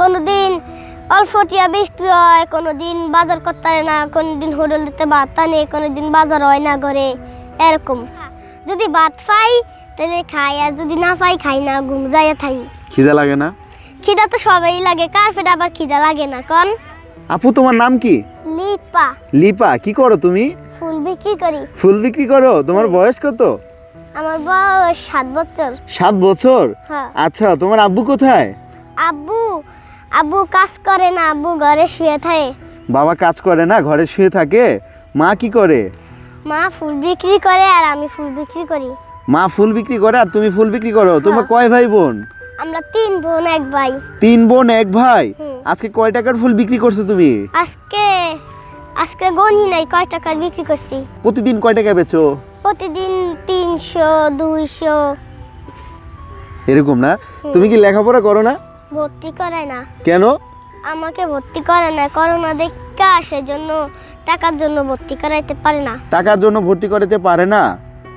কোনোদিন অল্প টিয়া বিক্রি হয়, কোনোদিন বাজার করতে হয় না, কোনোদিন হোটেল দিতে ভাত আনে, কোনোদিন বাজার হয় না ঘরে, এরকম। যদি ভাত পাই তাহলে খাই, আর যদি না পাই খাই না, ঘুম যাইয়া থাই। খিদা লাগে না? খিদা তো সবাই লাগে, কার পেটে আবার খিদা লাগে না কোন? আপু তোমার নাম কি? লিপা। লিপা, কি করো তুমি? ফুল বিক্রি করি। ফুল বিক্রি করো? তোমার বয়স কত? আমার বয়স 7 বছর। 7 বছর? হ্যাঁ। আচ্ছা, তোমার আব্বু কোথায়? আব্বু কাজ করে না, আব্বু ঘরে শুয়ে থাকে। বাবা কাজ করে না, ঘরে শুয়ে থাকে। মা কি করে? মা ফুল বিক্রি করে আর আমি ফুল বিক্রি করি। মা ফুল বিক্রি করে আর তুমি ফুল বিক্রি করো। তোমরা কয় ভাই বোন? আমরা 3 বোন 1 ভাই। 3 বোন 1 ভাই। আজকে কয় টাকার ফুল বিক্রি করছো তুমি? আজকে গনি নাই কয় টাকার বিক্রি করছি। প্রতিদিন কয় টাকা বেচো? প্রতিদিন 300 200 এরকম না? তুমি কি লেখাপড়া করো না? ভর্তি করায় না। কেন? আমাকে ভর্তি করে না, করোনা দেখা, সেজন্য টাকার জন্য ভর্তি করাইতে পারে না। টাকার জন্য ভর্তি করাতে পারে না,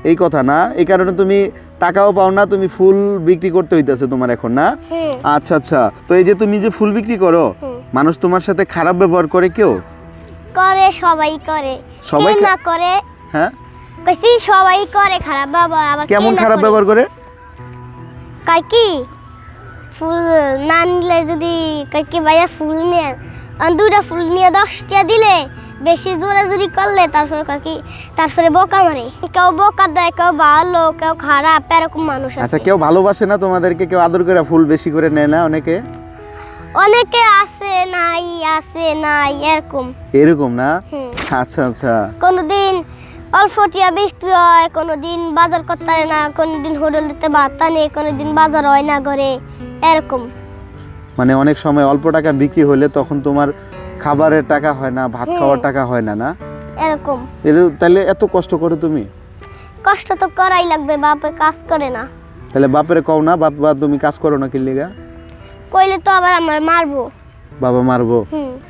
এই কথা না? এই কারণে তুমি টাকাও পাও না, তুমি ফুল বিক্রি করতে হইতেছে তোমার এখন, না? আচ্ছা আচ্ছা, তো এই যে তুমি যে ফুল বিক্রি করো, মানুষ তোমার সাথে খারাপ ব্যবহার করে কেউ? করে, সবাই করে। সবাই কে না করে? হ্যাঁ, কইছি সবাই করে খারাপ ব্যবহার। আবার কেমন খারাপ ব্যবহার করে? কয় কি ফুল না নিলে, যদি কয় কি ভাইয়া ফুল নিয়ে, দুটা ফুল নিয়ে 10 টাকা দিলে, বেশি জোরাজুরি করলে তারপরে কয় কি, তারপরে বোকা মারে। কেউ বোকা দেয়, কেউ ভালো, কেউ খারাপ, এরকম মানুষ আছে। আচ্ছা, কেউ ভালোবাসে না তোমাদেরকে? কেউ আদর করে ফুল বেশি করে নেয় না? অনেকে আছে নাই এরকম। এরকম না? আচ্ছা আচ্ছা। কোনোদিন অল্প টিয়া বিক্রি হয়, কোনোদিন বাজার করতে হয় না, কোনোদিন হোটেল দিতে ভাত আনে, কোনোদিন বাজার হয় না ঘরে, এরকম। মানে অনেক সময় অল্প টাকা বিক্রি হলে তখন তোমার খাবারের টাকা হয় না, ভাত খাওয়ার টাকা হয় না, না? এরকম। তাহলে এত কষ্ট করো তুমি? কষ্ট তো করাই লাগবে, বাপে কাজ করে না। তাহলে বাপের কও না, বাবা তুমি কাজ করো না কি লিগা? কইলে তো আবার আমার মারবো। বাবা মারবো?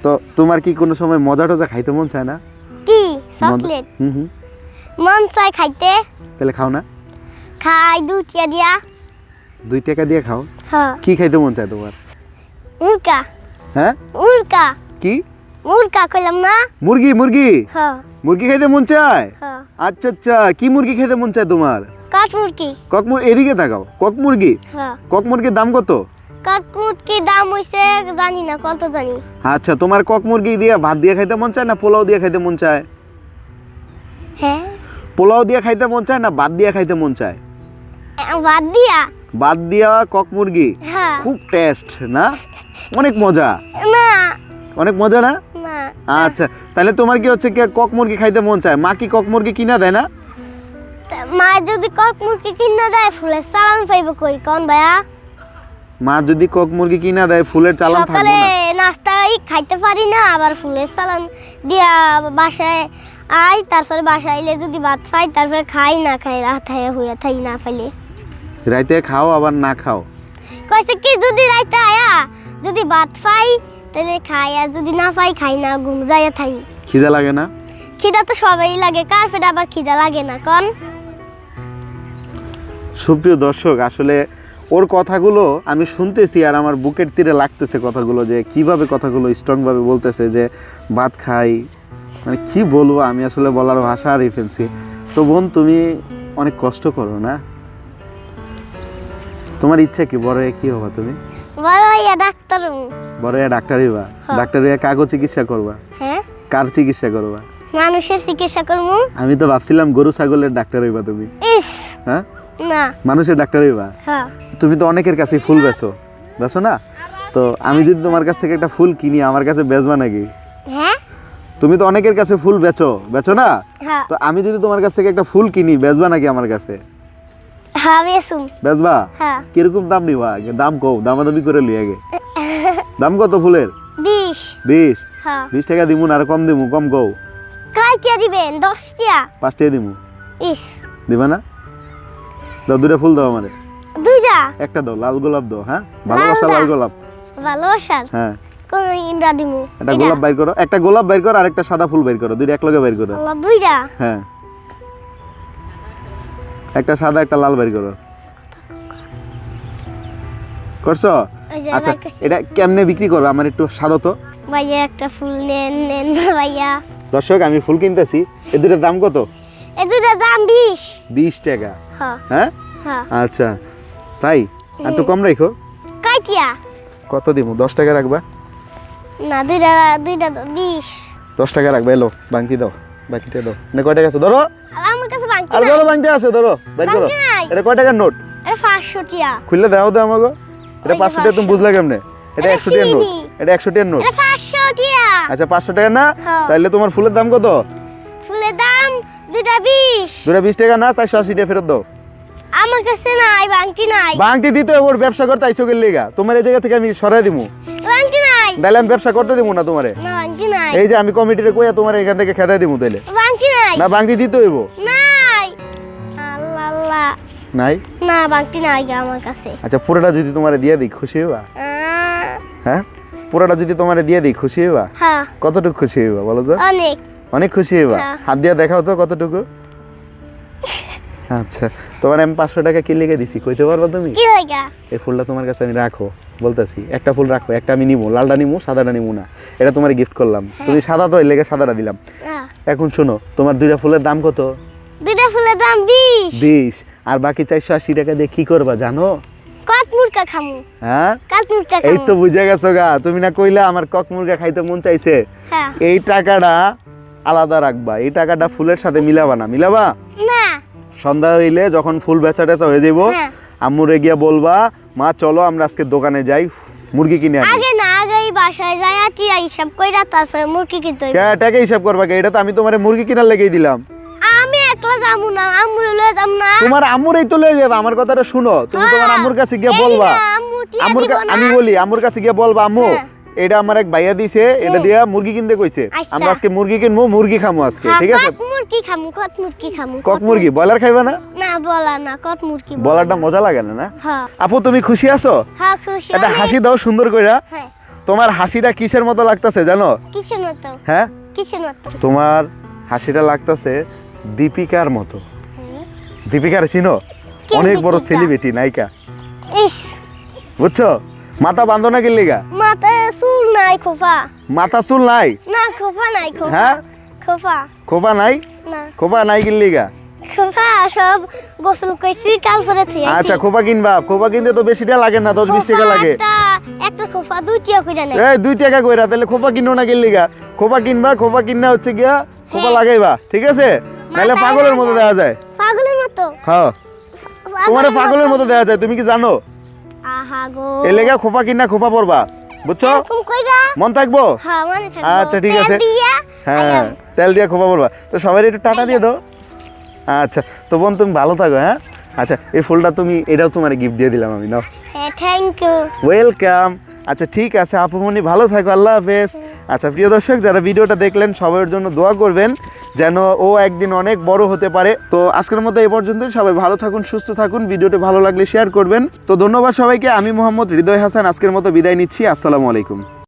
তো তোমার কি কোনো সময় মজা টজা খাইতে মন চায় না? কি চকলেট? মন চায় খাইতে। তাহলে খাও না? খাই 2 টাকা দিয়া। 2 টাকা দিয়ে খাও? হ্যাঁ। কি খাইতে মন চায় তোমার? মুরগা। হ্যাঁ, মুরগা। কি মুরগা কইলাম না? মুরগি? হ্যাঁ। মুরগি খাইতে মন চায়? হ্যাঁ। আচ্ছা আচ্ছা, কি মুরগি খাইতে মন চায় তোমার? কাঠ মুরগি। এদিকে তাকাও। কক মুরগি? হ্যাঁ। কক মুরগির দাম কত? কাঠ মুরগির দাম হইছে জানি না কত জানি। আচ্ছা, তোমার কক মুরগি দিয়ে ভাত দিয়ে খাইতে মন চায় না পোলাও দিয়ে খাইতে মন চায়? হ্যাঁ। পোলাও দিয়ে খাইতে মন চায় না ভাত দিয়ে খাইতে মন চায়? ভাত দিয়া। ভাত দিয়া কক মুরগি? হ্যাঁ। খুব টেস্ট না? অনেক মজা না। অনেক মজা না? না। আচ্ছা, তাহলে তোমার কি হচ্ছে কি কক মুরগি খাইতে মন চায়? মা কি কক মুরগি কিনা দেয় না? মা যদি কক মুরগি কিনা দেয়, ফুলের চালান পাইব কই কোন ভাইয়া? মা যদি কক মুরগি কিনা দেয়, ফুলের চালান থাকবে সকালে না? নাস্তাই খাইতে পারি না, আবার ফুলের চালান দিয়া বাসায় আই, তারপরে বাসায় আইলে যদি ভাত খাই, তারপরে খাই, না খাই রাতে হইয়া থাই, না পাইলে রাইতে খাও আবার না খাও? কইছে কি যদি রাইতে আয়া যদি ভাত খাই তাহলে খাই, আর যদি না পাই খাই না, ঘুম যাইয়া থাই। খিদা লাগে না? খিদা তো সবাই লাগে, কার পেটে আবার খিদা লাগে না কোন? সুপ্রিয় দর্শক, আসলে ওর কথাগুলো আমি শুনতেছি আর আমার বুকের তীরে লাগতেছে কথাগুলো, যে কিভাবে কথাগুলো স্ট্রংভাবে বলতেছে যে ভাত খাই, মানে কি বলবো আমি, আসলে বলার ভাষা হারিয়ে ফেলছি। তো বোন, তুমি অনেক কষ্ট করো না? তোমার ইচ্ছা কি বড় হয়ে কি হবা তুমি? বড় হইয়া ডাক্তার হবো। বড় হয়ে ডাক্তার হইবা? ডাক্তার হইয়া কাগো চিকিৎসা করবা? হ্যাঁ। কার চিকিৎসা করবা? মানুষের চিকিৎসা করবো। আমি তো ভাবছিলাম গরু ছাগলের ডাক্তার হইবা তুমি। ইস। হ্যাঁ, না। মানুষের ডাক্তার হইবা? হ্যাঁ। তুমি তো অনেকের কাছে ফুল বেচো না? তো আমি যদি তোমার কাছ থেকে একটা ফুল কিনি, আমার কাছে বেচবা নাকি? হ্যাঁ। তুমি তো অনেকের কাছে ফুল বেচো না? হ্যাঁ। তো আমি যদি তোমার কাছ থেকে একটা ফুল কিনি, বেচবা নাকি আমার কাছে? হ্যাঁ বেচুম। বেচবা? হ্যাঁ। কিরকম দাম নিবা? আগে দাম কও, দামাদামি করে লই আগে। দাম কত ফুলের? 20। 20? হ্যাঁ। 20 টাকা দিমু না আর কম দিমু? কম কও। কয় টাকা দিবেন? 10 টাকা। 5 টাকা দিমু। ইস। দিবা না? দাও, 2টা ফুল দাও আমারে। 2টা? একটা দাও, লাল গোলাপ দাও। হ্যাঁ, ভালোবাসা লাল গোলাপ। ভালোবাসার? হ্যাঁ। কোন ইন্ডা দিমু? একটা গোলাপ বাইর করো, একটা গোলাপ বাইর করো আর একটা সাদা ফুল বাইর করো, 2টা একলগে বাইর করো। 2টা? হ্যাঁ, একটা সাদা একটা লাল বাইর করো। করছো? ওই যে আচ্ছা লাইক এটা কেমনে বিক্রি করো আমার একটু সাদা তো। ভাইয়া একটা ফুল নেন নেন না ভাইয়া। দর্শক আমি ফুল কিনতেছি, এই দুটোর দাম কত? এই দুটার দাম 20। 20 টাকা। হ্যাঁ হ্যাঁ হ্যাঁ। আচ্ছা তাই, আর একটু কম রাখো। কাইটিয়া কত দিব? 10 টাকা রাখবা? না দুইটা 20। 10 টাকা রাখবা। এলো বাংতি দাও, বাকিটা দাও। না কয় টাকা আছে ধরো? আর আমার কাছে বাকি আর নাই। ধরো বাংতি আছে, ধরো বের করো। বাংতি নাই। এটা কয় টাকার নোট? এটা 500 টিয়া। খুললে দাও দাও আমাগো। এটা এই যে 500 টাকা তুমি 500 বুঝলা কেমনে? এটা এটা 100 টাকার নোট। চিনি। এটা 100 টাকার নোট। এটা 500 টিয়া। আচ্ছা 500 টাকা না? হ্যাঁ। তাহলে তোমার ফুলের দাম কত? ফুলের দাম দুইটা 20। দুটা 20 টাকা না, 480 টাকা ফেরত দাও। আমার কাছে নাই বাংটি নাই। বাংতি দিতে ওর ব্যবসা করতে আইছো গেল লিগা, তোমার এই জায়গা থেকে আমি সরাই দিমু। বাংটি নাই। তাহলে আমি ব্যবসা করতে দিমু না তোমারে। না বাংটি নাই। এই যে আমি কমিটিরে কইয়া তোমার এখান থেকে খেদাই দিমু তাইলে। বাংটি নাই। না বাংতি দিতে হইব। নাই। আল্লাহ আল্লাহ। নাই? না বাংটি নাই গো আমার কাছে। আচ্ছা পুরোটা যদি তোমারে দিয়ে দিই খুশি হইবা? হ্যাঁ পুরোটা যদি তোমারে দিয়ে দিই খুশি হইবা? হ্যাঁ কতটুকু খুশি হইবা বলো তো? অনেক। অনেক খুশি হইবা? হ্যাঁ। হাত দিয়ে দেখাও তো কতটুকু। আচ্ছা তোমার আমি 500 টাকা কি লিখে দিছি কইতে পারবা তুমি? কি লাগা? এই ফুলটা তোমার কাছে আমি রাখো, বলতাছি একটা ফুল রাখো, একটা আমি নিবো, লালটা নিবো সাদাটা নিবো না, এটা তোমার গিফট করলাম। তুমি সাদা তো এই লেগে সাদাটা দিলাম। এখন শোনো তোমার দুইটা ফুলের দাম কত? দুইটা ফুলের দাম 20। 20। আর বাকি 480 টাকা দিয়ে কি করবা জানো? কত মুরগা খামু? হ্যাঁ কত মুরগা এই খামু? তো বুঝে গেছো গা, তুমি না কইলা আমার কক মুরগা খাইতে মন চাইছে। হ্যাঁ। এই টাকাটা আলাদা রাখবা, এই টাকাটা ফুলের সাথে মিলাবা না। মিলাবা? না। সন্ধ্যা হইলে যখন ফুল বেচা টেচা হয়ে যাইব, হ্যাঁ। আম্মুরে গিয়া বলবা মা চলো আমরা আজকে দোকানে যাই মুরগি কিনে আনি। আগে না আগে এই বাসায় যায় টিয়া হিসাব কইরা তারপরে মুরগি কিনতে হইব। কে টাকা হিসাব করবা কে? এটা তো আমি তোমারে মুরগি কিনার লেগেই দিলাম। আমি একলা যামু না, আম্মু লয়ে যাম না। তোমার আম্মুরই তো লয়ে যাবে। আমার কথাটা শুনো, তুমি তোমার আম্মুর কাছে গিয়া এই বলবা। না, আম্মু টিয়া আম্মুর দিব না। আমি বলি আম্মুর কাছে গিয়া বলবা আম্মু হ্যাঁ। এটা আমার এক ভাইয়া দিছে, এটা দিয়া মুরগি কিনতে কইছে। আচ্ছা। আমরা আজকে মুরগি কিনবো, মুরগি খামু আজকে, হ্যাঁ, ঠিক আছে? কত মুরগি খামু, কত মুরগি খামু। কক মুরগি ব্রয়লার খাইবা না? না বলা না, কত মুরগি বলা। ব্রয়লারটা মজা লাগে না না? হ্যাঁ আপু তুমি খুশি আছো? হ্যাঁ খুশি। একটা অনেক। হাসি দাও সুন্দর কইরা। হ্যাঁ তোমার হাসিটা কিসের মতো লাগতাছে জানো? কিসের মতো? হ্যাঁ কিসের মতো? তোমার হাসিটা লাগতাছে দীপিকার মতো। দীপিকার চিনো? কে অনেক বড় দীপিকা? সেলিব্রিটি নায়িকা, ইস বুঝছো? মাথা বাঁধো না গেলিগা? মাথায় চুল নাই খোপা। মাথা চুল নাই? না খোপা নাই খোপা। হ্যাঁ খোপা খোপা নাই? না খোপা নাই গেলিগা? খোপা সব গোসল কইছি কাল পরে থেকে আচ্ছা খোপা কিনবা, খোপা কিনতে তো বেশি টাকা লাগে না, 10-20 টাকা লাগে। একটা খোপা 2 টিয়া কইরা নাই। এই 2 টাকা কইরা, তাহলে খোপা কিনো না গেলিগা? খোপা কিনবা, খোপা কিনা হচ্ছে গিয়া খোপা লাগাইবা, ঠিক আছে? নাহলে মাথায় পাগলের মতো লাগাই। দেখা যায়। পাগলের মতো? হ্যাঁ তোমার পাগলের মতো দেখা যায়, তুমি কি জানো? আহা গো এই লেগা খোপা কিনা খোপা পরবা, বুঝছো? এরকম কইরা? মন থাকবো? হ্যাঁ মনে থাকবো। আচ্ছা ঠিক তেল আছে। দিয়া হ্যাঁ তেল দিয়ে খোপা পরবা। তো সবাই একটু টাটা দিয়ে দাও। আচ্ছা তো বোন তুমি ভালো থাকো। হ্যাঁ আচ্ছা এই ফুলটা তুমি, এটাও তোমার গিফট দিয়ে দিলাম আমি, নাও। হ্যাঁ থ্যাংক ইউ। ওয়েলকাম। আচ্ছা ঠিক আছে আপুমনি, ভালো থাকো, আল্লাহ হাফেজ। আচ্ছা প্রিয় দর্শক যারা ভিডিওটা দেখলেন সবার জন্য দোয়া করবেন যেন ও একদিন অনেক বড় হতে পারে। তো আজকের মতো এই পর্যন্তই, সবাই ভালো থাকুন, সুস্থ থাকুন, ভিডিওটি ভালো লাগলে শেয়ার করবেন। তো ধন্যবাদ সবাইকে। আমি মোহাম্মদ হৃদয় হাসান আজকের মতো বিদায় নিচ্ছি। আসসালামু আলাইকুম।